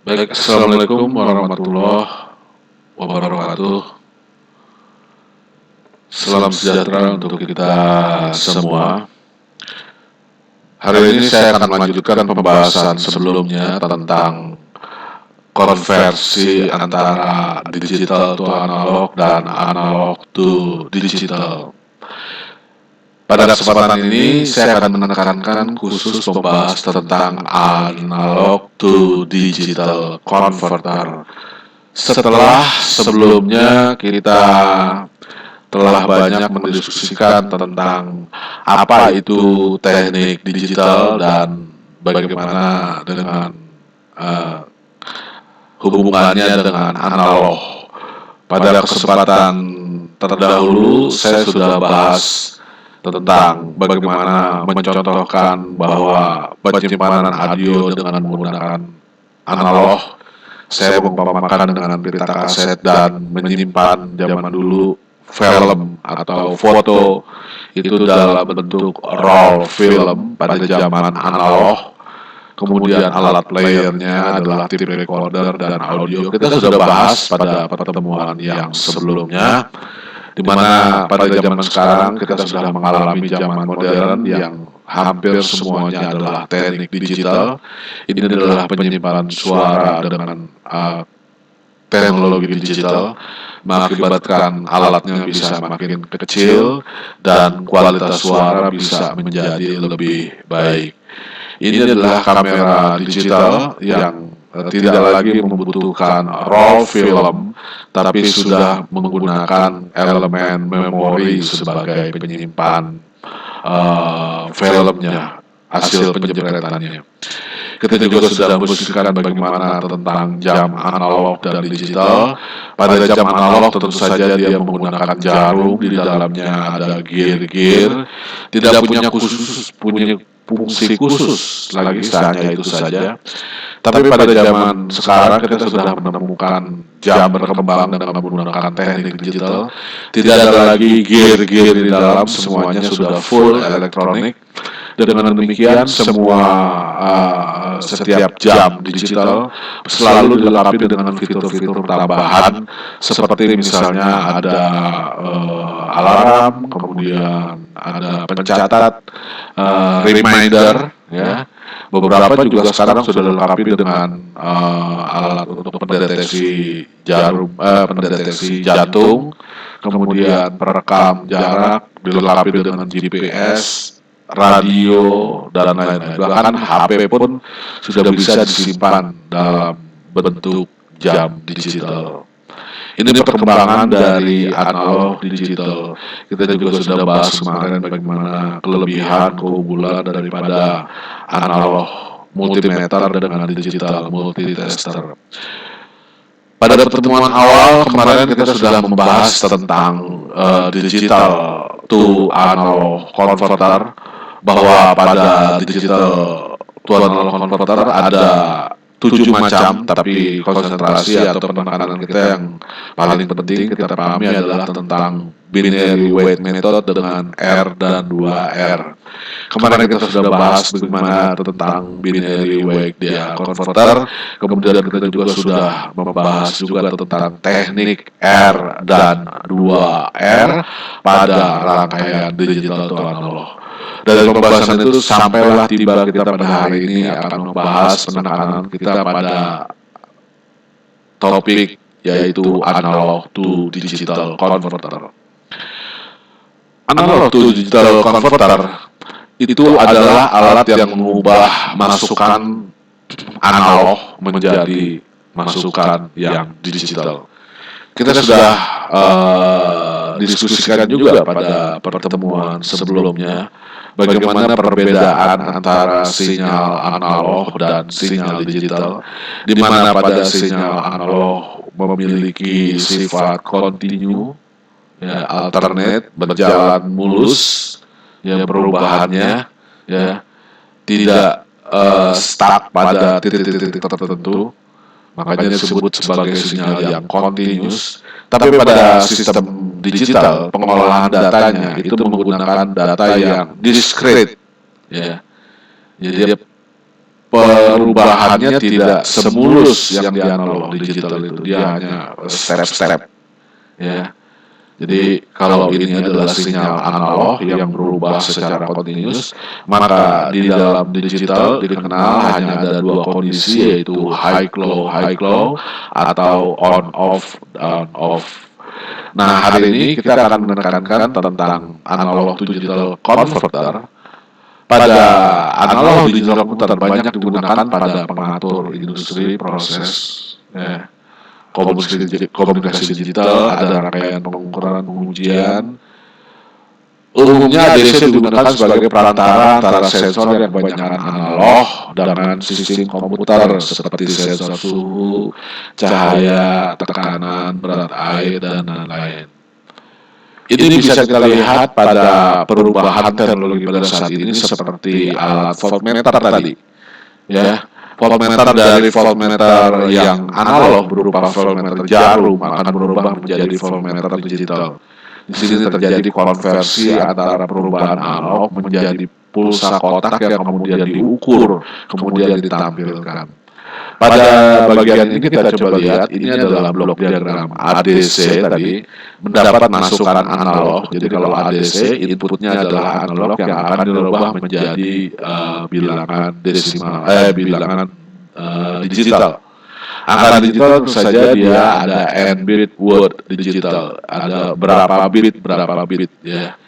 Baik, Assalamualaikum warahmatullahi wabarakatuh. Salam sejahtera untuk kita semua. Hari ini saya akan melanjutkan pembahasan sebelumnya tentang konversi antara digital to analog dan analog to digital. Pada kesempatan ini saya akan menekankan khusus membahas tentang analog to digital converter. Setelah sebelumnya kita telah banyak mendiskusikan tentang apa itu teknik digital dan bagaimana dengan uh, hubungannya dengan analog. Pada kesempatan terdahulu saya sudah bahas tentang bagaimana mencontohkan bahwa penyimpanan audio dengan menggunakan analog. Saya mengumpamakan dengan pita kaset dan menyimpan zaman dulu film atau foto itu dalam bentuk roll film pada zaman analog. Kemudian alat playernya adalah tape recorder dan audio. Kita sudah bahas pada pertemuan yang sebelumnya, di mana pada zaman sekarang kita sudah mengalami zaman modern yang hampir semuanya adalah teknik digital. Ini adalah penyimpanan suara dengan teknologi digital, mengakibatkan alatnya bisa makin kecil dan kualitas suara bisa menjadi lebih baik. Ini adalah kamera digital yang tidak lagi membutuhkan roll film, tapi sudah menggunakan elemen memori sebagai penyimpan filmnya, hasil penjepretannya. Kita juga sudah mendiskusikan bagaimana tentang jam analog dan digital. Pada jam analog tentu saja dia menggunakan jarum, di dalamnya ada gear-gear, tidak punya fungsi khusus lagi, hanya itu saja. Tapi pada zaman sekarang kita sudah menemukan jam berkembang dengan menggunakan teknik digital. Tidak ada lagi gear-gear di dalam, semuanya sudah full elektronik. Dan dengan demikian semua setiap jam digital selalu dilengkapi dengan fitur-fitur tambahan seperti misalnya ada alarm, kemudian ada pencatat, reminder, ya. Beberapa juga sekarang sudah dilengkapi dengan alat untuk pendeteksi pendeteksi jantung, kemudian perekam jarak, dilengkapi dengan GPS, radio, dan lain-lain. Bahkan HP pun sudah bisa disimpan dalam bentuk jam digital. Ini perkembangan dari analog digital. Kita juga sudah bahas kemarin bagaimana kelebihan keunggulan daripada analog multimeter dengan digital multitester. Pada pertemuan awal kemarin kita sudah membahas tentang digital to analog converter, bahwa pada digital to analog converter ada 7 macam, tapi konsentrasi atau penekanan kita yang paling penting kita pahami adalah tentang binary weight method dengan R dan 2R. Kemarin kita sudah bahas bagaimana tentang binary weight dia converter, kemudian kita juga sudah membahas juga tentang teknik R dan 2R pada rangkaian digital to analog. Dari pembahasan itu sampailah tiba kita pada hari ini akan membahas penekanan kita pada topik yaitu analog to digital converter. Analog to digital converter itu adalah alat yang mengubah masukan analog menjadi masukan yang digital. Kita sudah diskusikan juga pada pertemuan sebelumnya bagaimana perbedaan antara sinyal analog dan sinyal digital, di mana pada sinyal analog memiliki sifat kontinu, ya, alternate, berjalan mulus, ya, perubahannya, ya, tidak stuck pada titik-titik tertentu, makanya disebut sebagai sinyal yang continuous. Tapi pada sistem digital pengolahan datanya itu menggunakan data yang discrete, ya. Jadi perubahannya tidak semulus yang di analog digital itu, dia hanya step-step, ya. Jadi kalau ini adalah sinyal analog yang berubah secara continuous, maka di dalam digital dikenal hanya ada dua kondisi, yaitu high low atau on off off. Nah, hari ini kita akan menekankan tentang analog to digital converter. Pada analog digital converter banyak digunakan pada pengatur industri proses, ya, komunikasi digital, ada rangkaian pengukuran pengujian. Umumnya ADC digunakan sebagai perantara antara sensor yang kebanyakan analog dengan sistem komputer seperti sensor suhu, cahaya, tekanan, berat air, dan lain-lain. Ini bisa kita lihat pada perubahan teknologi pada saat ini seperti alat voltmeter tadi, ya. Voltmeter dari voltmeter yang analog berupa voltmeter jarum akan berubah menjadi voltmeter digital. Di sini terjadi konversi antara perubahan analog menjadi pulsa kotak yang kemudian diukur, kemudian ditampilkan. Pada bagian ini kita coba lihat, ini adalah blok diagram ADC tadi, mendapat masukan analog. Jadi kalau ADC inputnya adalah analog yang akan dirubah menjadi bilangan desimal, bilangan digital. Angka digital tentu saja dia ada n bit word digital, ada berapa bit, ya.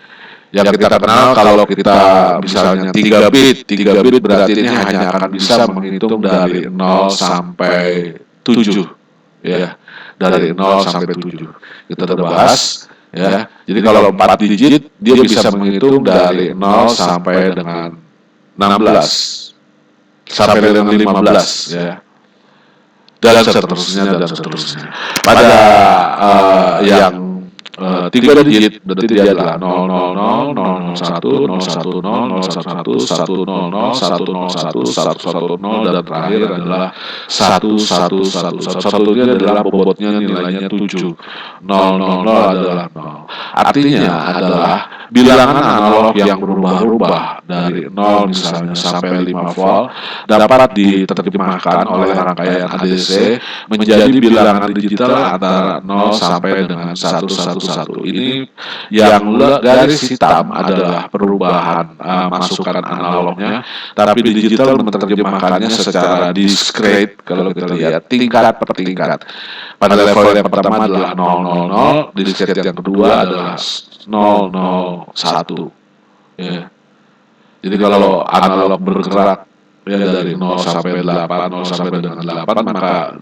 Yang kita kenal kalau kita misalnya 3 bit berarti ini hanya akan bisa menghitung dari 0 sampai 7, ya. Dari 0 sampai 7. Kita sudah bahas, ya. Jadi kalau 4 digit dia bisa menghitung dari 0 sampai dengan 16 sampai dengan 15, ya. Dan seterusnya. Pada yang 3 digit berarti dia adalah 000, 001, 010, 011, 100, 101, 110 dan terakhir adalah 1111. Satunya adalah bobotnya nilainya 7. 000 adalah 0. Artinya adalah bilangan analog yang berubah-ubah dari 0 misalnya sampai 5 volt dapat diterjemahkan oleh rangkaian ADC menjadi bilangan digital antara 0 sampai dengan 111. Ini yang garis hitam adalah perubahan masukan analognya, tapi digital menerjemahkannya secara discrete. Kalau kita lihat tingkat per tingkat. Pada level yang pertama adalah 000, discrete yang kedua adalah 001. Ya. Jadi kalau analog bergerak ya dari 0 sampai 8, 0 sampai dengan 8, maka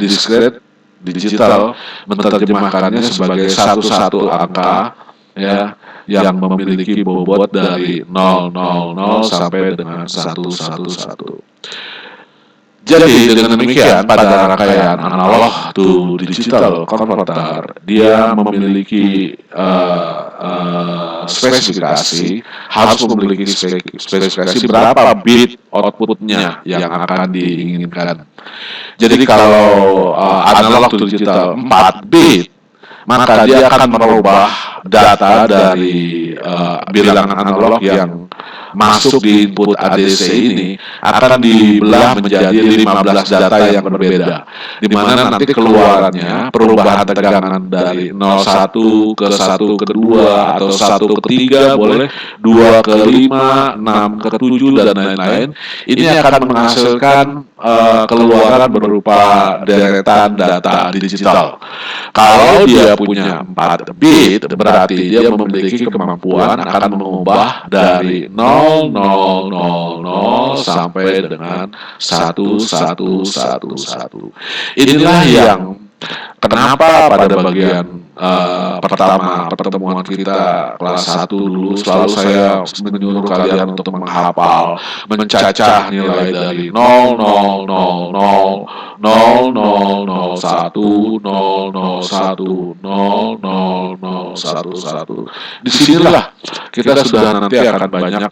discrete digital menerjemahkannya sebagai satu angka, ya, yang memiliki bobot dari 000 sampai dengan 111. Jadi dengan demikian pada rangkaian analog to digital converter dia memiliki spesifikasi, harus memiliki spesifikasi berapa bit outputnya yang akan diinginkan. Jadi kalau analog to digital 4 bit, maka dia akan merubah data dari bilangan analog yang masuk di input ADC ini akan dibelah menjadi 15 data yang berbeda, di mana nanti keluarannya perubahan tegangan dari 01 ke 1 ke 2 atau 1 ke 3 boleh, 2 ke 5, 6 ke 7 dan lain-lain. Ini akan menghasilkan keluaran berupa deretan data digital. Kalau dia punya 4 bit, berarti dia memiliki kemampuan akan mengubah dari 0000 sampai dengan 1111. Inilah yang kenapa pada bagian pertama pertemuan kita kelas 1 dulu selalu saya menyuruh kalian untuk menghafal, mencacah nilai dari 0000, 0001, 0001, 0011. Disinilah kita sudah nanti akan banyak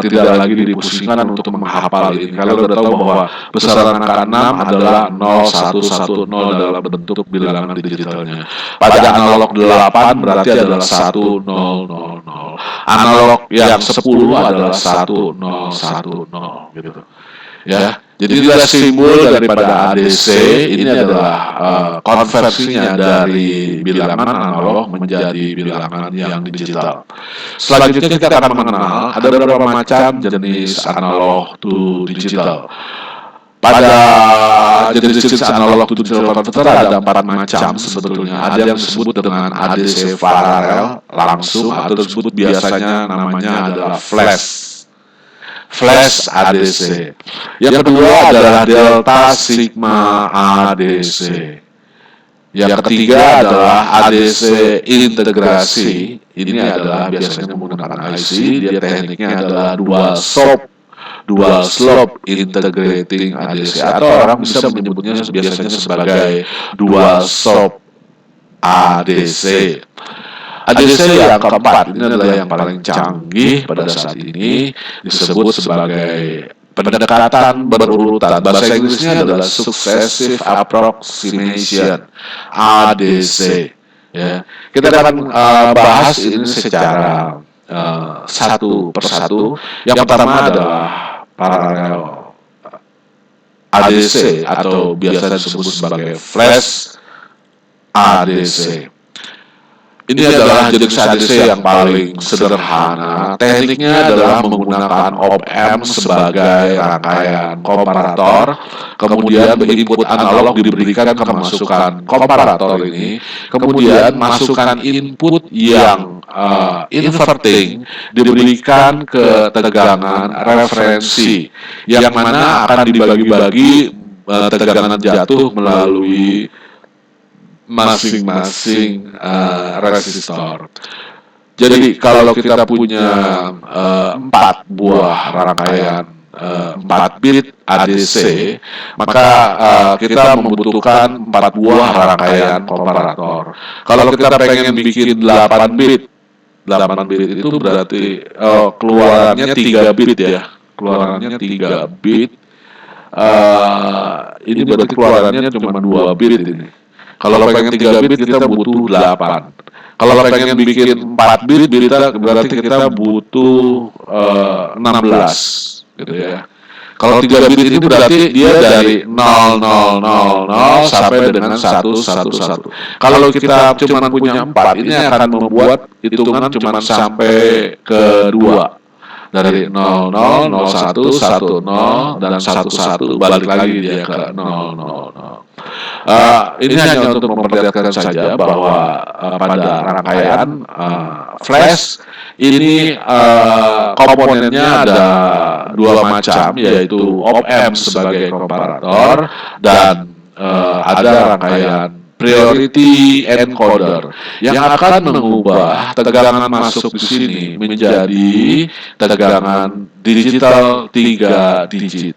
tidak lagi dipusingkan untuk menghafal ini. Kalian sudah tahu bahwa besaran angka 6 adalah 0110 dalam bentuk bilangan digitalnya. Pada analog 8 berarti adalah 1000. Analog yang 10 adalah 1010 gitu. ya. Jadi inilah simbol daripada ADC. Ini adalah konversinya dari bilangan analog menjadi bilangan yang digital. Selanjutnya kita akan mengenal ada beberapa macam jenis analog to digital. Pada jenis-jenis analog to digital converter ada 4 macam sebetulnya. Ada yang disebut dengan ADC paralel langsung atau disebut biasanya namanya adalah flash ADC. Yang kedua adalah delta sigma ADC. Yang ketiga adalah ADC integrasi. Ini adalah biasanya menggunakan IC. Dia tekniknya adalah dual slope integrating ADC, atau orang bisa menyebutnya biasanya sebagai dual slope ADC. ADC yang keempat ini adalah yang paling canggih pada saat ini, disebut sebagai pendekatan berurutan. Bahasa Inggrisnya adalah successive approximation ADC. Ya, kita akan bahas ini secara satu persatu. Yang pertama adalah paralel ADC atau biasa disebut sebagai flash ADC. Ini adalah jenis ADC yang paling sederhana. Tekniknya adalah menggunakan op-amp sebagai rangkaian komparator. Kemudian input analog diberikan ke masukan komparator ini. Kemudian masukan input yang inverting diberikan ke tegangan referensi, yang mana akan dibagi-bagi tegangan jatuh melalui masing-masing resistor. Jadi kalau kita punya 4 buah rangkaian 4 bit ADC, maka kita membutuhkan 4 buah rangkaian komparator. Kalau kita pengen bikin 8 bit itu berarti keluarannya 3 bit ya. Keluarannya 3 bit. Ini berarti keluarannya cuma 2 bit ini. Kalau pengen 3 bit kita butuh 8. Kalau pengen bikin 4 bit berarti kita butuh 16 gitu ya. Kalau 3 bit ini berarti dia dari 0000 sampai dengan 111. Kalau kita cuma punya 4, ini akan membuat hitungan cuma sampai ke 2. Dari 00, 01, 10 dan 11 balik lagi dia ke 000. Ini hanya untuk memperlihatkan saja bahwa pada rangkaian flash ini komponennya ada 2 macam, yaitu op-amp sebagai komparator dan ada rangkaian priority encoder yang akan mengubah tegangan masuk di sini menjadi tegangan digital 3 digit.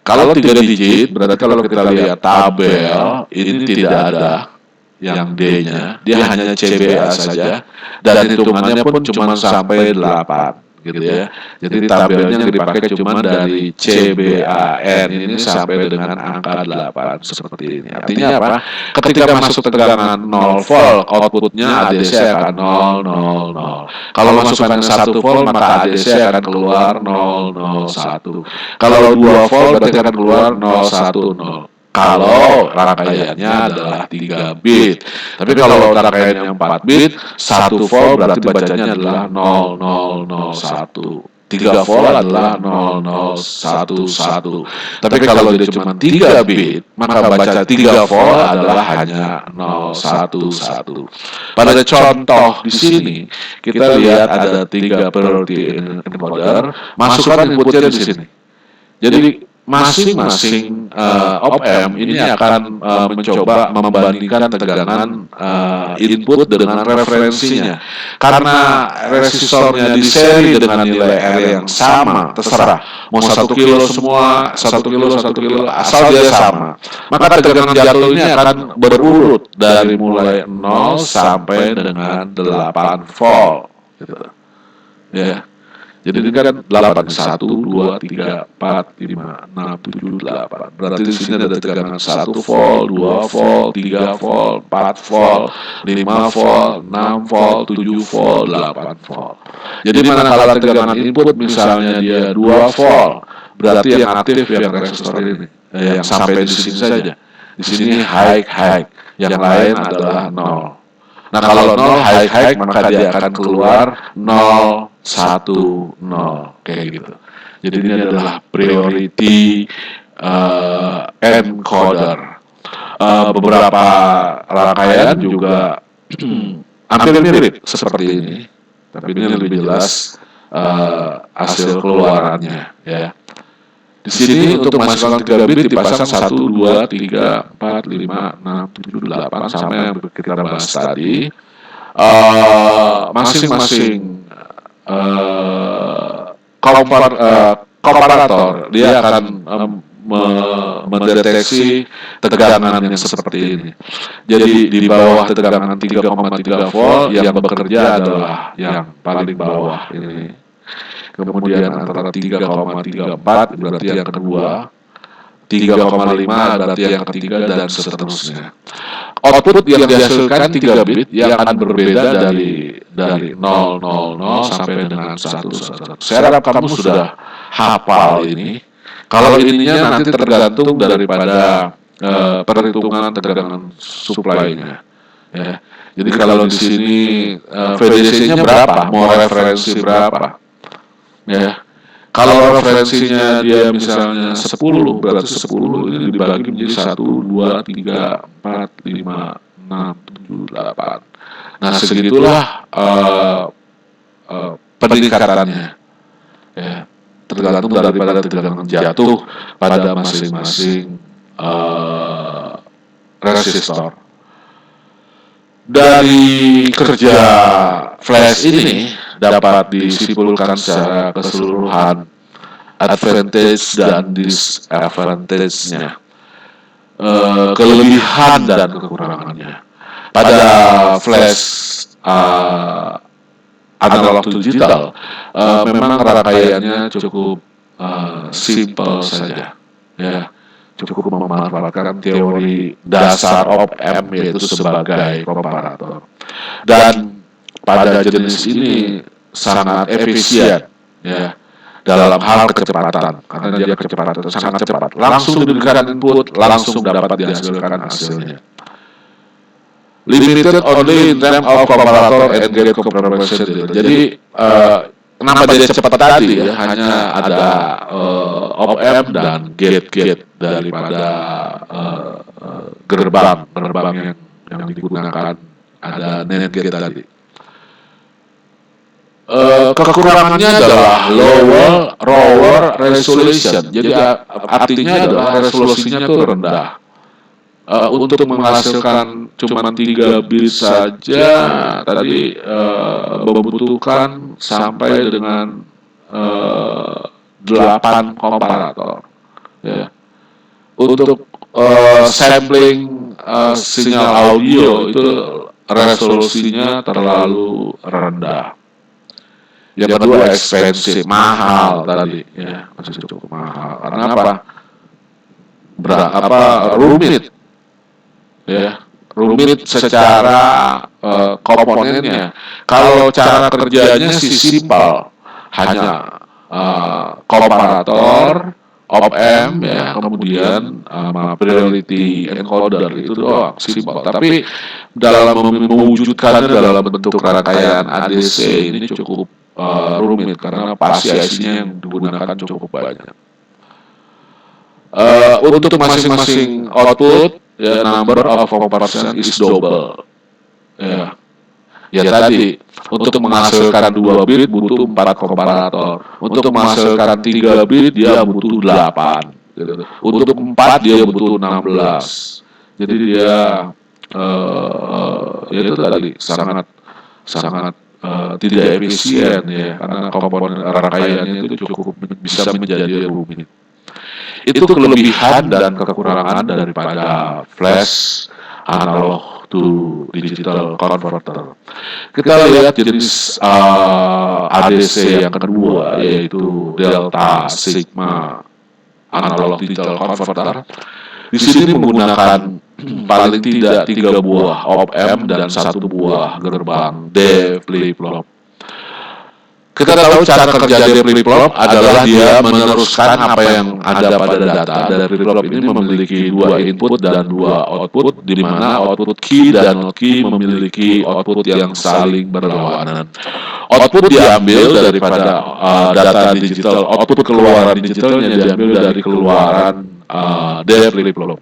Kalau 3 digit, berarti kalau kita lihat tabel, ini tidak ada yang D-nya, dia hanya CBA saja, dan hitungannya pun cuma sampai 8, gitu ya. Jadi tabelnya yang dipakai cuma dari CBAN ini sampai dengan angka 8, seperti ini. Artinya apa? Ketika masuk tegangan 0 volt, outputnya ADC akan 000. Kalau masukkan 1 volt, maka ADC akan keluar 001. Kalau 2 volt, berarti akan keluar 010. Kalau rangkaiannya adalah 3 bit. Tapi kalau rangkaiannya 4 bit, 1 volt berarti bacanya adalah 0001. 3 volt adalah 0011. Tapi kalau dia cuma 3 bit, maka baca 3 volt adalah hanya 011. Pada contoh di sini, kita lihat ada 3 priority encoder, masukkan inputnya di sini. Jadi masing-masing op-amp ini akan mencoba membandingkan tegangan input dengan referensinya. Karena resistornya di seri dengan nilai R yang sama, terserah mau 1 kilo semua, 1 kilo, asal dia sama. Maka tegangan jatuh ini akan berurut dari mulai 0 sampai dengan 8 volt. Gitu. Ya. Jadi ini kan 8, 1, 2, 3, 4, 5, 6, 7, 8. Berarti di sini ada tegangan 1 volt, 2 volt, 3 volt, 4 volt, 5 volt, 6 volt, 7 volt, 8 volt. Jadi manakala tegangan input misalnya dia 2 volt, berarti yang aktif yang resistor ini, yang sampai di sini saja. Di sini high, yang lain adalah 0. Nah kalau 0 high, maka dia akan keluar 0, 1, 0, kayak gitu. Jadi ini adalah priority encoder. Beberapa rangkaian juga hampir mirip seperti ini, tapi ini lebih jelas hasil keluarannya, ya. Di sini untuk menghasilkan 3 bit dipasang 1, 2, 3, 4, 5, 6, 7, 8 sama yang kita bahas tadi. Masing-masing komparator dia akan mendeteksi tegangan yang seperti ini. Jadi di bawah tegangan 3,3 volt yang bekerja adalah yang paling bawah ini. Kemudian antara 3,34 berarti yang kedua, 3,5 berarti yang ketiga, dan seterusnya. Output yang dihasilkan 3 bit yang akan berbeda dari 000 sampai dengan 111. Saya harap kamu sudah hafal ini. Kalau ininya nanti tergantung daripada perhitungan tegangan supply-nya. Ya. Jadi kalau di sini VDC-nya berapa, mau referensi berapa? Ya. Kalau referensinya dia misalnya 10, berarti 10 ini dibagi menjadi 1, 2, 3, 4, 5, 6, 7, 8. Nah segitulah peningkatannya. Ya. Tergantung daripada tegangan jatuh pada masing-masing resistor. Dari kerja flash ini dapat disimpulkan secara keseluruhan advantage dan disadvantage-nya, kelebihan dan kekurangannya. Pada flash analog to digital, memang rangkaiannya cukup simple saja, ya. Cukup memanfaatkan teori dasar op-amp yaitu sebagai komparator. Dan pada jenis ini sangat efisien, ya, dalam hal kecepatan, karena dia kecepatan sangat cepat. Langsung diberikan input, langsung dapat dihasilkan hasilnya. Limited only in terms of comparator and gate comparison. Jadi kenapa dia cepat tadi, ya, hanya ada op-amp dan gate daripada gerbang yang digunakan, ada NAND gate tadi. Kekurangannya adalah lower resolution. Jadi artinya adalah resolusinya itu rendah. Untuk menghasilkan cuma 3 bit saja tadi membutuhkan sampai dengan 8 komparator, ya. Untuk sampling sinyal audio itu resolusinya terlalu rendah. Yang kedua expensive, mahal tadi, ya, masih cukup mahal. Karena apa? Rumit. Ya, rumit secara komponennya. Kalau cara kerjanya sih simpel, hanya komparator, op-amp, ya, kemudian priority encoder, itu doang, simpel. Tapi dalam mewujudkannya dalam bentuk rangkaian ADC ini cukup rumit karena pasti IC-nya yang digunakan cukup banyak. Untuk masing-masing output, ya, number of comparison is double. Ya tadi, untuk menghasilkan 2 bit butuh 4 komparator. Untuk menghasilkan 3 bit dia butuh 8. Gitu. Untuk 4 dia butuh 16. Jadi dia itu tadi sangat tidak efisien, ya, karena komponen rangkaiannya itu cukup bisa menjadi rumit. Itu kelebihan dan kekurangan daripada flash analog to digital converter. Kita lihat jenis ADC yang kedua, yaitu delta sigma analog digital converter. Di sini menggunakan paling tidak 3 buah op-amp dan 1 buah gerbang D flip-flop. kita tahu cara kerja dari flip-flop adalah dia meneruskan apa yang ada pada data. Dari flip-flop ini memiliki dua input dan dua output, di mana output key dan not key memiliki output yang saling berlawanan. Output diambil daripada data digital, output keluaran digitalnya diambil dari keluaran dari flip-flop.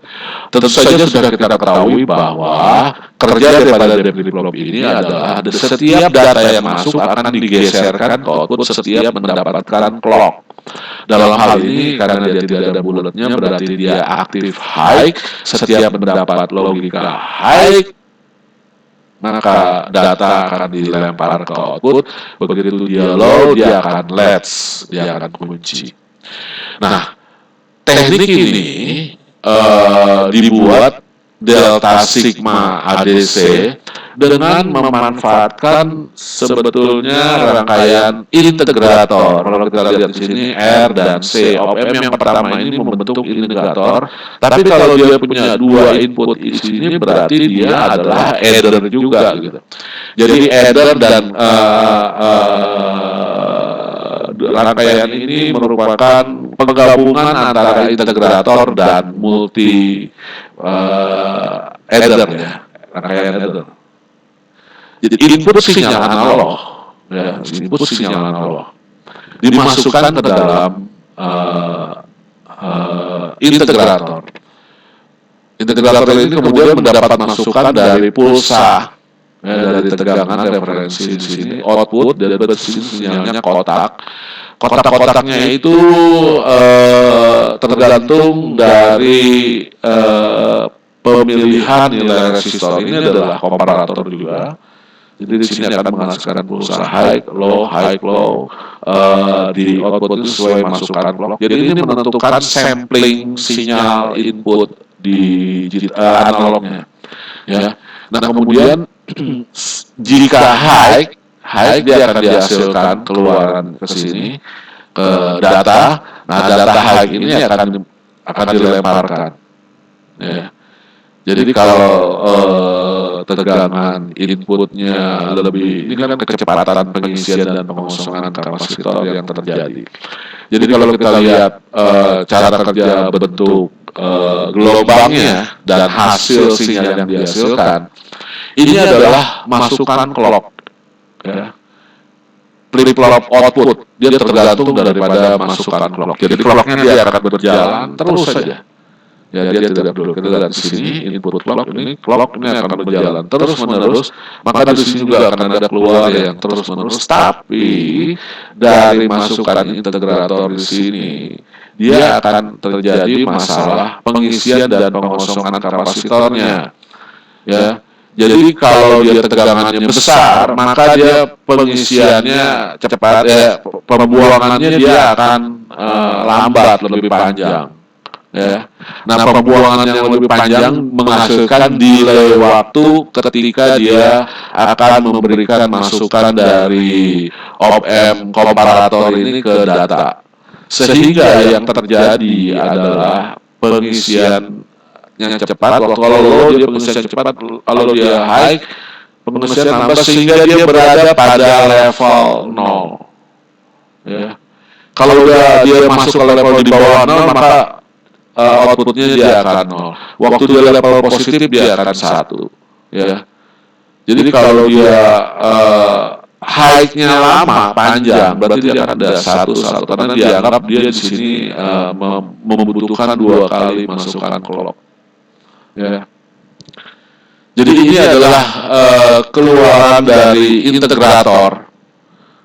Tentu saja sudah kita ketahui bahwa kerja daripada flip-flop ini adalah setiap data yang masuk akan digeserkan ke output setiap mendapatkan clock. Dalam hal ini karena dia tidak ada bulatnya berarti dia aktif high. Setiap mendapat logika high maka data akan dilempar ke output. Begitu dia low dia akan let's, dia akan kunci. Nah, teknik ini dibuat delta sigma ADC dengan memanfaatkan sebetulnya rangkaian integrator. Kalau kita lihat di sini R dan C, op-amp yang pertama ini membentuk integrator, tapi kalau dia punya dua input di sini berarti dia adalah adder juga gitu. Jadi adder dan rangkaian ini merupakan penggabungan antara integrator dan multi adder ya, rangkaian adder. Jadi input sinyal analog, ya, input sinyal analog dimasukkan ke dalam integrator. Integrator ini kemudian mendapat masukan dari pulsa, ya, dari tegangan referensi di sini, output dari sinyalnya kotak. Kotak-kotaknya itu tergantung dari pemilihan nilai resistor. Ini adalah komparator juga. Jadi di sini akan menghasilkan pulsa high, low, di output itu sesuai masukan clock. Jadi ini menentukan sampling sinyal input di analognya. Ya. Nah kemudian jika high dia akan dihasilkan keluaran ke sini ke data. Nah data high ini akan dilemparkan. Ya. Jadi kalau tegangan inputnya lebih, ini kan kecepatan pengisian dan pengosongan kapasitor yang terjadi. Jadi kalau kita lihat cara kerja bentuk gelombangnya dan hasil sinyal yang dihasilkan, ini adalah masukan clock, ya. Flip-flop output dia tergantung daripada masukan clock. Jadi clocknya dia akan berjalan terus saja. Ya dia tidak perlu. Kita lihat di sini input clock ini akan berjalan terus menerus. Maka di sini juga akan ada keluar yang terus menerus. Tapi dari masukan integrator di sini dia akan terjadi masalah pengisian dan pengosongan kapasitornya. Ya. Jadi kalau dia tegangannya besar, maka dia pengisiannya cepat, pembuangannya dia akan lambat, lebih panjang. Ya. Nah pembuangan yang lebih panjang menghasilkan delay waktu ketika dia akan memberikan masukan dari op-amp komparator ini ke data, sehingga yang terjadi adalah pengisian yang cepat. Kalau low dia pengisian cepat, kalau dia high pengisian lambat sehingga dia berada pada level 0. Ya. Kalau dia masuk ke level di bawah 0 maka outputnya dia akan 0. Waktu dia level positif dia akan 1. Ya. Jadi kalau dia high-nya lama panjang berarti dia akan ada 1 karena dianggap dia di sini membutuhkan 2 kali masukan clock. Ya. Jadi ini adalah keluaran dari integrator.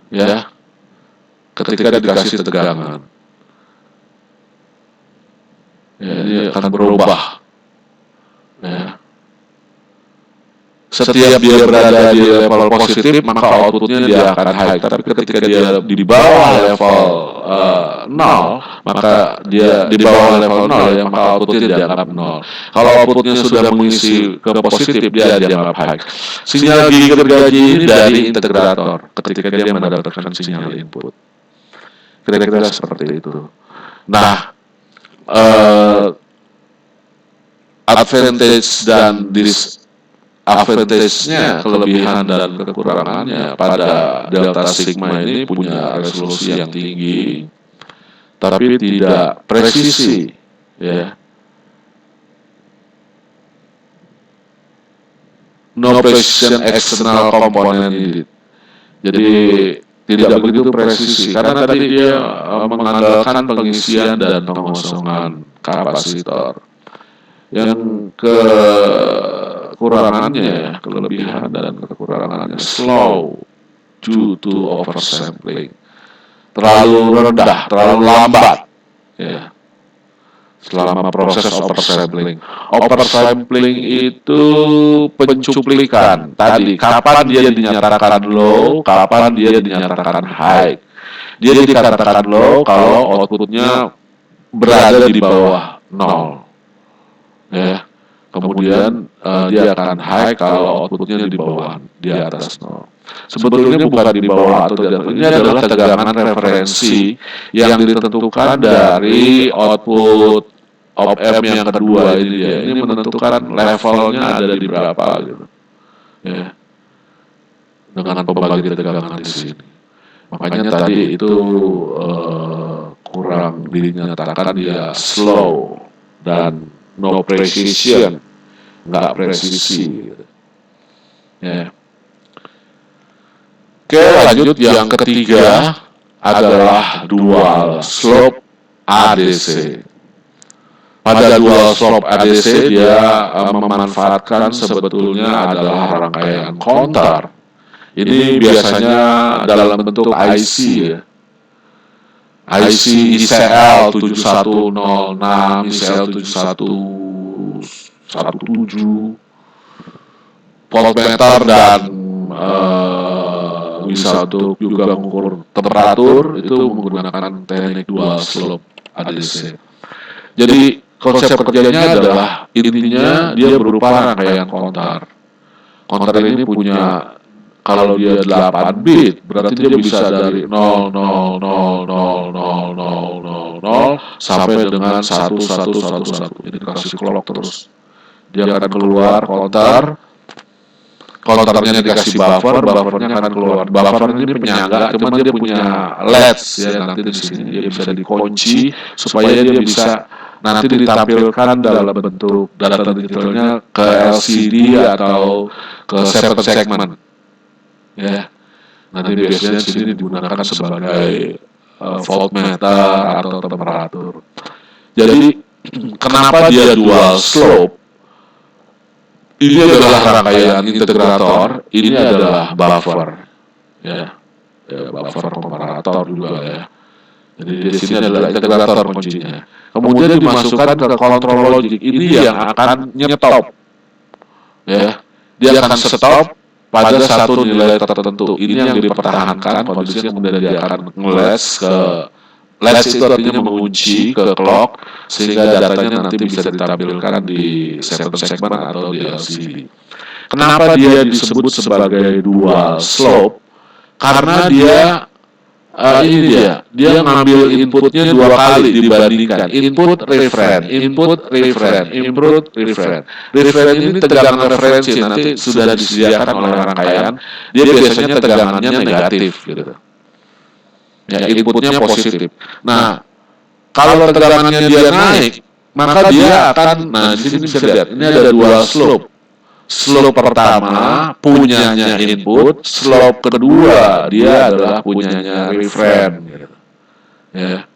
Ya. Ketika dikasih tegangan. Ya, ini akan berubah. Ya. Setiap dia berada di level positif maka outputnya dia akan high. Tapi ketika dia di bawah level 0 maka dia di bawah level 0 ya maka outputnya dianggap 0. Kalau outputnya sudah mengisi ke positif dia dianggap high. Sinyal gergaji ini dari integrator ketika dia mendapatkan sinyal input. Kira-kira seperti itu. Nah, advantage dan advantage-nya, kelebihan dan kekurangannya pada delta sigma ini punya resolusi yang tinggi, tapi tidak presisi, ya. No precision external component needed. Jadi tidak begitu presisi karena tadi dia mengandalkan pengisian dan pengosongan kapasitor. Yang kekurangannya, kelebihan dan kekurangannya slow due to oversampling. Terlalu rendah, terlalu lambat, ya. Selama proses oversampling. Oversampling itu pencuplikan. Tadi, kapan dia dinyatakan low, kapan dia dinyatakan high. Dia dikatakan low kalau outputnya berada di bawah 0. Ya. Kemudian dia akan high kalau outputnya di atas 0. Sebetulnya bukan di bawah atau di atas. Ini adalah tegangan referensi yang ditentukan dari output op-amp yang kedua ini ya. Ini menentukan levelnya ada di berapa gitu. Ya. Dengan pembagi tegangan di sini. Makanya tadi itu kurang dinyatakan dia slow dan no precision, nggak presisi. Gitu. Ya. Oke, lanjut yang ketiga adalah dual slope ADC. Pada dual slope ADC dia memanfaatkan sebetulnya adalah rangkaian counter. Ini biasanya dalam bentuk IC ya. IC ICL 7106, ICL 7117, voltmeter dan bisa untuk juga mengukur temperatur itu menggunakan teknik dual slope ADC. Jadi konsep kerjanya adalah intinya dia berupa rangkaian counter. Counter ini punya, kalau dia 8 bit berarti dia bisa dari 0 sampai dengan 1111. Jadi kasih clock terus. Dia akan keluar counter. Counternya dikasih buffer, buffernya akan keluar. Buffer ini penyangga, cuman dia punya latch ya, nanti di sini dia bisa dikunci supaya dia bisa nanti ditampilkan dalam bentuk data digitalnya ke LCD atau ke 7 segment. Ya. Nanti biasanya sini digunakan sebagai voltmeter atau temperatur. Jadi kenapa dia dual slope? Ini adalah rangkaian integrator, ini adalah buffer, ya buffer komparator juga ya. Jadi di sini adalah integrator kuncinya. Kemudian dimasukkan ke control logic, ini yang akan nyetop, ya. Dia akan stop pada satu nilai tertentu. Ini yang dipertahankan kondisinya, kemudian dia akan nge-latch ke latch itu artinya mengunci ke clock sehingga datanya nanti bisa ditampilkan di 7 segment atau di LCD. Kenapa dia disebut sebagai dual slope? Karena dia dia ngambil inputnya 2 kali dibandingkan input referen. Referen ini tegangan referensi, nanti sudah disediakan oleh rangkaian. Dia biasanya tegangannya negatif gitu. Ya, inputnya positif. Nah, kalau tegangannya dia naik, maka dia akan, nah di sini bisa lihat, ini ada dual slope. Slope pertama punyanya input, slope kedua dia adalah punyanya referen. Gitu. Ya,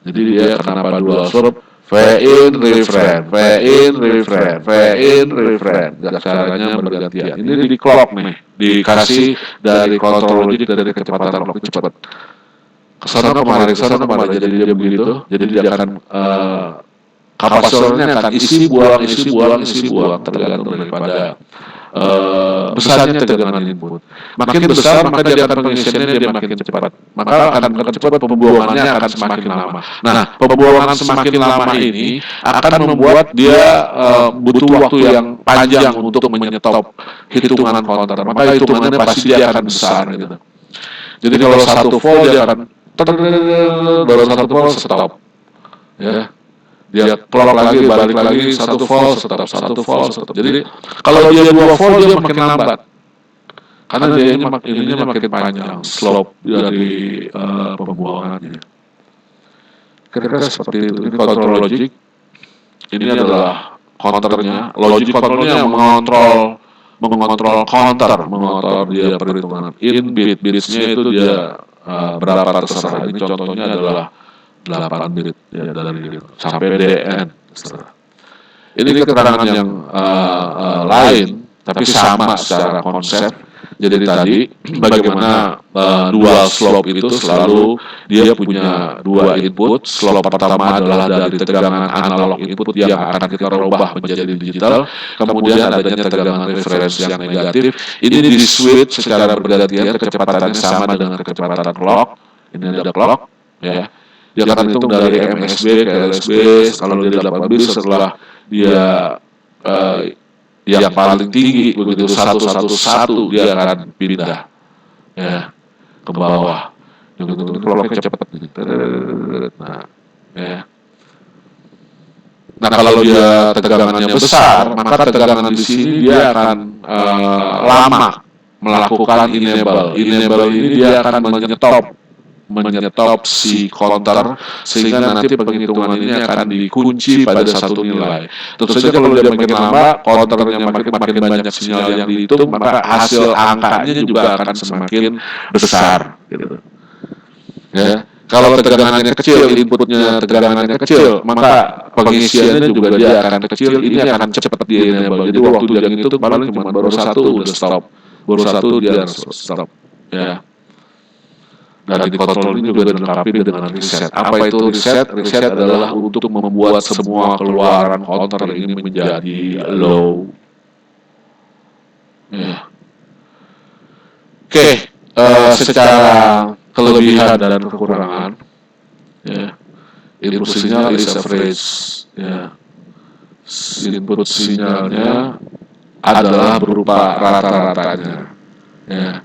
jadi dia kenapa dual slope? V-in, referen, V-in, referen, V-in, referen. Caranya bergantian. Ini di clock nih, dikasih dari kontrol logic dari kecepatan clock cepat. Kesana kemari, jadi dia begitu. Jadi dia akan kapasitornya akan isi buang tergantung daripada besarnya tegangan input. Makin besar maka dia akan pengisiannya dia makin cepat. Maka akan cepat, pembuangannya akan semakin lama. Nah, pembuangan semakin lama ini akan membuat dia butuh waktu yang panjang untuk menyetop hitungan counter. Maka hitungannya pasti dia akan besar gitu. Jadi kalau 1 volt dia akan baru 1 volt stop, ya. dia clock lagi, balik lagi 1 volt tetap 1 volt tetap. Jadi kalau dia 2 volt dia makin lambat karena dia ininya makin panjang slope dari pembuangannya. Kira-kira seperti itu. Ini kontrol logic. Ini adalah counternya. Logic controlnya yang mengontrol dia perhitungan in bitsnya itu dia berapa terserah. Ini contohnya adalah 8 bit ya, dari sampai DN terserah. Ini keterangan yang lain tapi sama secara konsep. Jadi tadi bagaimana dual slope itu selalu dia punya 2 input. Slope pertama adalah dari tegangan analog input yang akan kita rubah menjadi digital. Kemudian adanya tegangan referensi yang negatif. Ini di switch secara bergantian, kecepatannya sama dengan kecepatan clock. Ini ada clock ya. Dia akan hitung dari MSB ke LSB. Kalau dia 8 bit setelah dia yang paling tinggi begitu 111 dia akan pindah ya ke bawah. Clocknya cepat gitu. Nah kalau dia tegangannya besar, maka tegangan di sini dia akan lama melakukan enable. Enable ini dia akan menyetop si counter sehingga nanti penghitungan ini akan dikunci pada satu nilai. Tentu saja kalau dia makin lama, counternya makin banyak sinyal yang dihitung, maka hasil angkanya juga akan semakin besar. Gitu. Ya. Kalau tegangannya kecil, inputnya tegangannya kecil, maka pengisiannya juga dia akan kecil. Ini akan cepat di enable. Jadi waktu dia itu paling cuma baru satu udah stop, baru satu dia stop. Ya. Dan di kontrol ini juga dilengkapi dengan reset. Apa itu reset? Reset adalah untuk membuat semua keluaran counter ini menjadi low. Ya. Oke, secara kelebihan dan kekurangan, ya, input sinyal is average. Ya. Input sinyalnya adalah berupa rata-ratanya. Ya.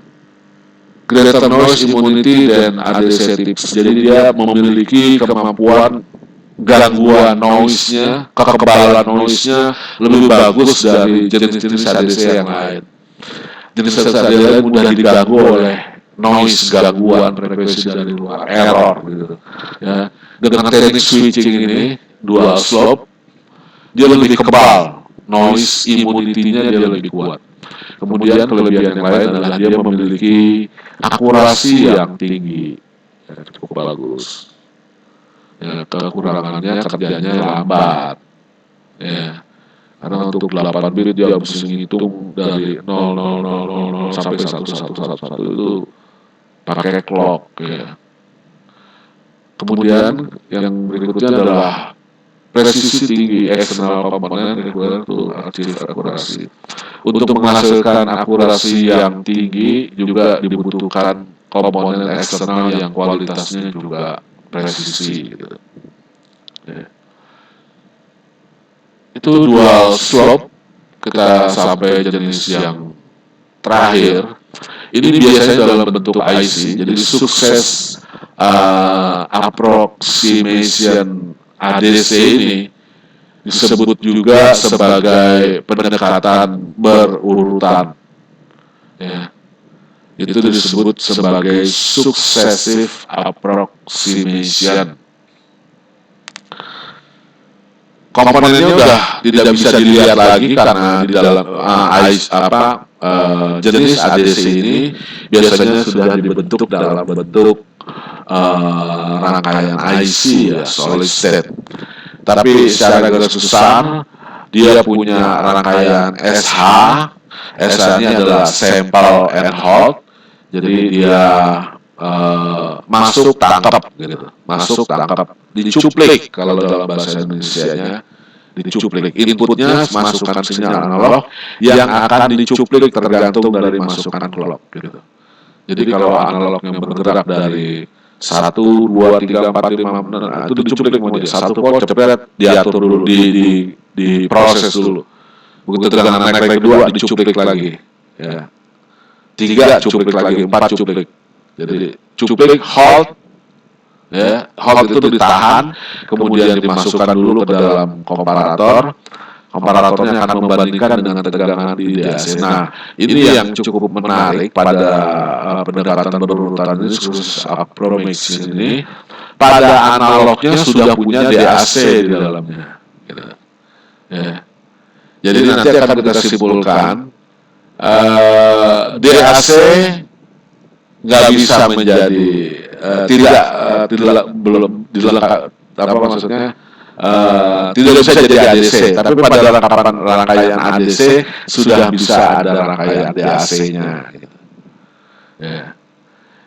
Greater noise immunity dan ADC tips. Jadi dia memiliki kemampuan gangguan noise-nya, kekebalan noise-nya lebih bagus dari jenis-jenis ADC yang lain. Jenis ADC lain mudah diganggu oleh noise, gangguan frekuensi dari luar, error gitu. Ya. Dengan teknik switching ini, dual slope, dia lebih kebal, noise immunity-nya dia lebih kuat. Kemudian kelebihan yang lain adalah dia memiliki akurasi yang tinggi, ya, cukup bagus. Ya, kekurangannya kerjanya lambat. Ya, karena untuk 8 bit dia mesti ngitung dari 0000 sampai 1111 itu pakai clock. Ya. Kemudian yang berikutnya adalah presisi tinggi, eksternal komponen required to achieve akurasi. Untuk menghasilkan akurasi yang tinggi juga dibutuhkan komponen eksternal yang kualitasnya juga presisi. Gitu. Ya. Itu dual slope. Kita sampai jenis yang terakhir. Ini biasanya dalam bentuk IC. Jadi sukses approximation ADC ini disebut juga sebagai pendekatan berurutan. Ya. Itu disebut sebagai successive approximation. Komponennya udah tidak bisa dilihat lagi karena di dalam jenis ADC ini biasanya sudah dibentuk dalam bentuk rangkaian IC ya, solid state. Tapi secara garis besar dia punya rangkaian SH. SH-nya adalah sample and hold. Jadi dia masuk tangkap gitu. Masuk tangkap, dicuplik kalau dalam bahasa Indonesianya. Dicuplik. Inputnya masukkan sinyal analog yang akan dicuplik tergantung dari masukan clock gitu. Jadi kalau analognya bergerak dari 1, 2, 3, 4, 5, itu dicuplik mau dia 1 volt cepet diatur dulu, diproses dulu. Begitu tegangan naik lagi 2 dicuplik lagi. Ya. 3 cuplik lagi, 4 cuplik. Jadi cuplik hold ya. Hold itu ditahan, kemudian dimasukkan dulu ke dalam komparator. Komparatornya akan membandingkan dengan tegangan di DAC. Nah, ini yang cukup menarik pada pendekatan berurutan ini, khusus approximation ini. Pada analognya sudah punya DAC di dalamnya. Gitu. Ya. Jadi nanti akan kita simpulkan DAC nggak bisa menjadi belum dilengkapi, apa maksudnya, tidak bisa jadi ADC, tapi pada rangkaian ADC sudah bisa ada rangkaian DAC-nya. Gitu. Ya.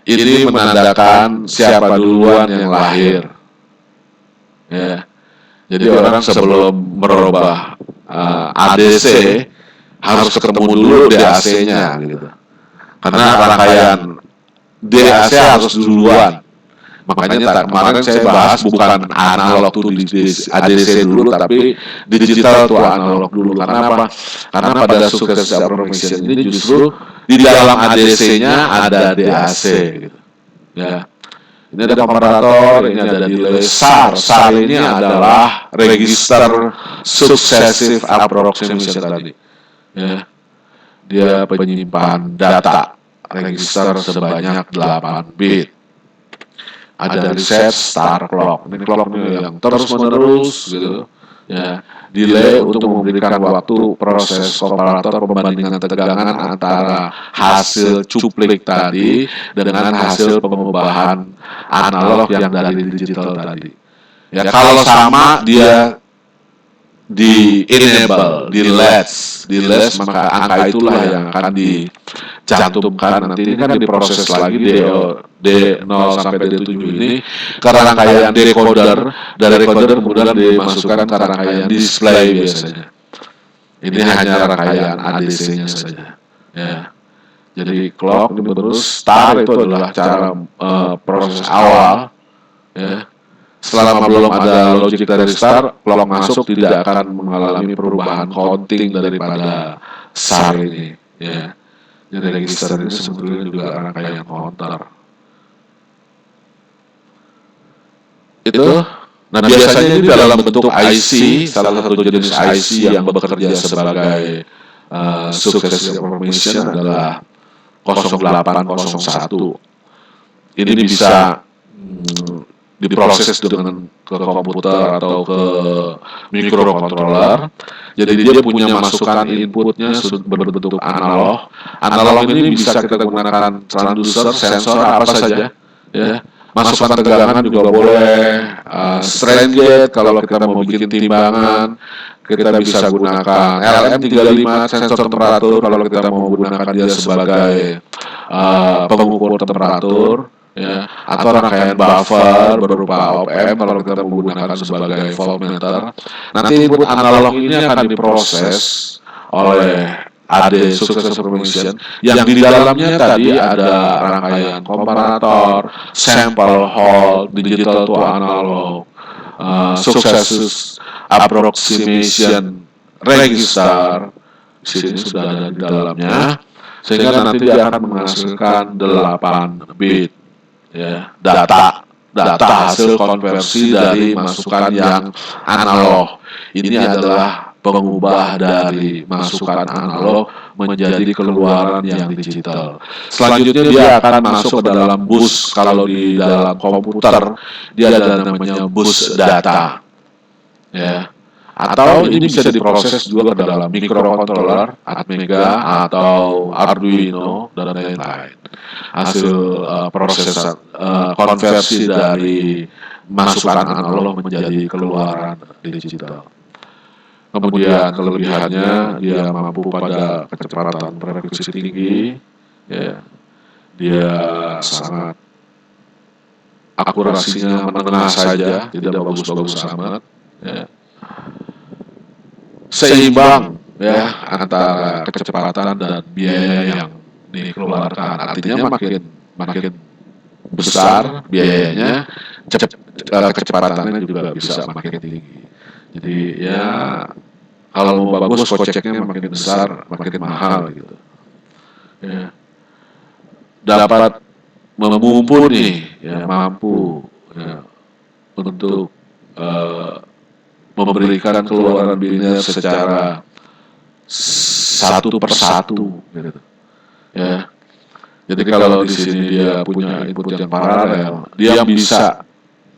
Ini menandakan siapa duluan yang lahir. Ya. Jadi orang sebelum merubah ADC harus ketemu dulu DAC-nya, gitu. Karena rangkaian DAC harus duluan. Makanya kemarin saya bahas bukan analog tuh di ADC dulu, tapi digital tuh analog dulu. Karena apa? Karena pada sukses approximation ini justru di dalam ADC-nya ada DAC, gitu. Ya. Ini ada komparator, ini ada delay SAR. SAR ini adalah register successive approximation tadi. Ya. Dia penyimpan data register sebanyak 8 bit. Ada reset start clock. Ini clock ini yang terus menerus, gitu. Ya, delay untuk memberikan waktu proses komparator pembandingan tegangan antara hasil cuplik tadi dengan hasil pengubahan analog yang dari digital tadi. Ya, kalau sama dia di enable, di latch, maka angka itulah yang akan dicantumkan. Nanti ini kan diproses lagi D0 sampai D7 ini ke rangkaian decoder, dari decoder kemudian dimasukkan ke rangkaian display biasanya. Ini hanya rangkaian ADC-nya saja. Ya. Jadi clock ini terus start itu adalah cara proses awal. Ya. Selama belum ada logic dari start, clock masuk tidak akan mengalami perubahan counting daripada SAR ini. Ya. Jadi register ini sebetulnya juga rangkaian counter. Itu. Nah, biasanya ini dalam bentuk IC, salah satu jenis IC yang bekerja sebagai successive approximation adalah 0801. Ini bisa diproses dengan ke komputer atau ke microcontroller. Jadi dia punya masukan inputnya berbentuk analog. Analog ini bisa kita gunakan transducer, sensor, apa saja. Ya. Masukan tegangan juga boleh, strain gauge kalau kita mau bikin timbangan, kita bisa gunakan LM35 sensor temperatur kalau kita mau gunakan dia sebagai pengukur temperatur. Ya, atau rangkaian buffer berupa op-amp kalau kita menggunakan sebagai voltmeter. Nanti input analog ini akan diproses oleh AD successive approximation yang di dalamnya tadi ada rangkaian komparator, sample hold, digital to analog, successive approximation register. Di sini sudah ada di dalamnya, sehingga nanti dia akan menghasilkan 8 bit. Ya, data hasil konversi dari masukan yang analog. Ini adalah pengubah dari masukan analog menjadi keluaran yang digital. Selanjutnya dia akan masuk ke dalam bus. Kalau di dalam komputer dia ada namanya bus data. Ya. Atau ini bisa diproses juga ke dalam microcontroller, Atmega atau Arduino dan lain-lain. Hasil prosesan konversi dari masukan analog menjadi keluaran digital. Kemudian kelebihannya dia mampu pada kecepatan frekuensi tinggi, ya. Dia sangat akurasinya menengah saja, tidak bagus-bagus amat, ya. Seimbang ya antara kecepatan dan biaya yang dikeluarkan. Artinya makin besar biayanya, kecepatannya juga bisa makin tinggi. Jadi ya kalau mau bagus koceknya makin besar, makin mahal gitu. Ya. Dapat memumpuni, ya mampu ya, untuk eh, memberikan keluaran biner secara satu persatu, gitu. Ya. Jadi kalau di sini dia punya input yang paralel, dia bisa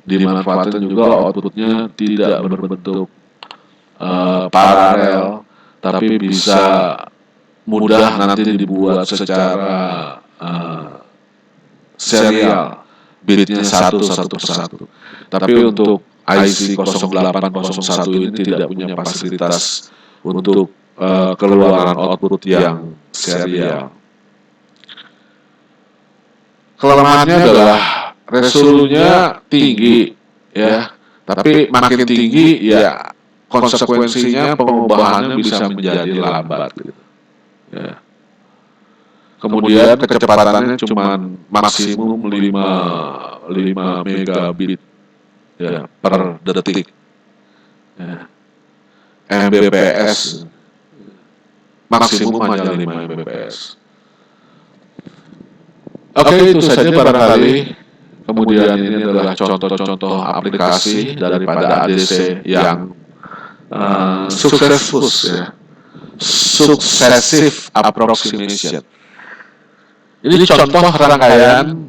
dimanfaatkan juga outputnya tidak berbentuk paralel, tapi bisa mudah nanti dibuat secara serial, bitnya satu persatu. Tapi untuk IC 0801 ini tidak punya fasilitas untuk keluaran output yang serial. Kelemahannya adalah resolusinya tinggi, ya. Tapi makin tinggi, ya konsekuensinya pengubahannya bisa menjadi lambat, gitu. Ya. Kemudian kecepatannya cuma maksimum 5 megabit, ya, per detik. Ya. Mbps maksimum hanya 5 Mbps. Oke, itu saja barangkali. Kemudian ini adalah contoh-contoh aplikasi daripada ADC yang successful, ya. Successive approximation. Ini contoh rangkaian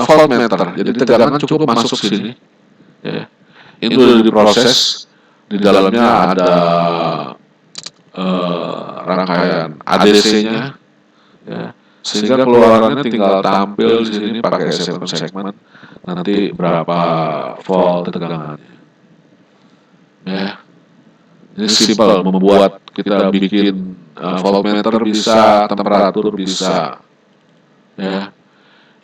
voltmeter. Jadi tegangan cukup masuk sini. Ya. Itu sudah diproses. Di dalamnya ada rangkaian ADC-nya. Ya. Sehingga keluarannya tinggal tampil di sini pakai segmen. Nanti berapa volt tegangannya. Ya. Ini simpel, membuat kita bikin voltmeter bisa, temperatur bisa. Ya.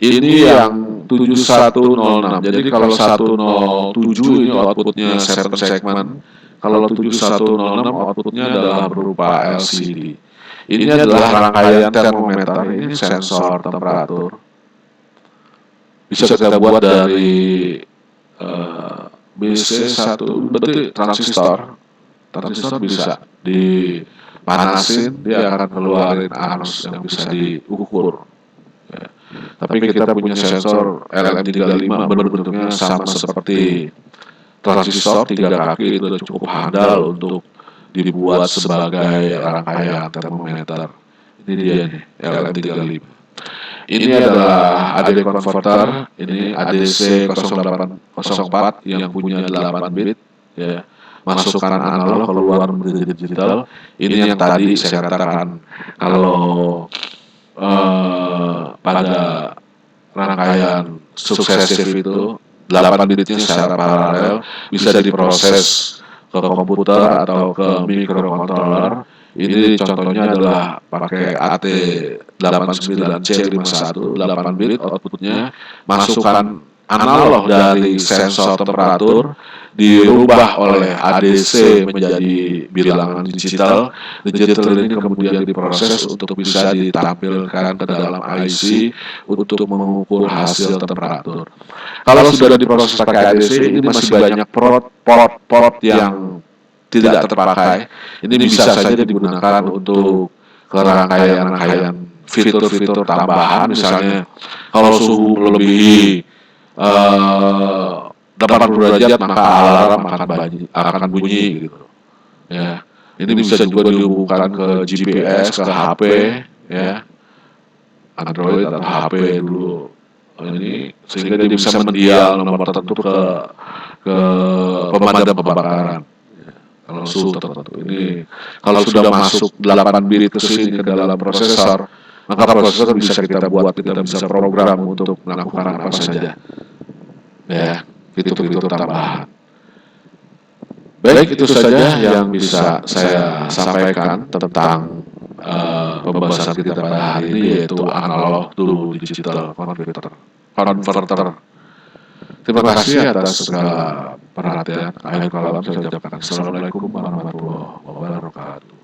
Ini yang 7106. Jadi kalau 107 ini outputnya 7 segmen. Kalau 7106 outputnya adalah berupa LCD. Ini adalah rangkaian termometer. Ini sensor temperatur. Bisa kita buat dari BC1, berarti transistor. Transistor bisa dipanasin, dia akan keluarin arus yang bisa diukur. Ya. Tapi kita punya sensor LM35 bentuknya sama seperti transistor 3 kaki, itu cukup handal untuk dibuat sebagai rangkaian termometer. Ini dia nih, LM35. Ini adalah AD converter, ini ADC 0804 yang punya 8 bit, ya. Masukkan analog keluar menjadi digital. Ini yang tadi saya katakan kalau pada rangkaian suksesif itu 8 bitnya secara paralel bisa diproses ke komputer atau ke microcontroller. Ini contohnya adalah pakai AT89C51, 8 bit outputnya, masukkan analog dari sensor temperatur, dirubah oleh ADC menjadi bilangan digital. Digital ini kemudian diproses untuk bisa ditampilkan ke dalam IC untuk mengukur hasil temperatur. Kalau sudah diproses pakai ADC, ini masih banyak port yang tidak terpakai. Ini bisa saja digunakan untuk rangkaian fitur-fitur tambahan. Misalnya kalau suhu melebihi 80 derajat maka alarm akan bunyi, gitu. Ya, ini bisa juga dihubungkan ke GPS, ke HP, ya, Android atau HP dulu. Ini sehingga dia bisa mendial nomor tertentu ke pemadam kebakaran. Kalau suhu tertentu ini, kalau sudah masuk 8 bit ke sini ke dalam prosesor, maka prosesor bisa kita bisa program untuk melakukan apa saja, ya, fitur-fitur tambahan. Baik, itu saja yang bisa saya sampaikan tentang pembahasan kita pada hari ini, yaitu analog to digital converter. Terima kasih atas segala perhatian. Akhir kalam saya ucapkan assalamualaikum warahmatullahi wabarakatuh.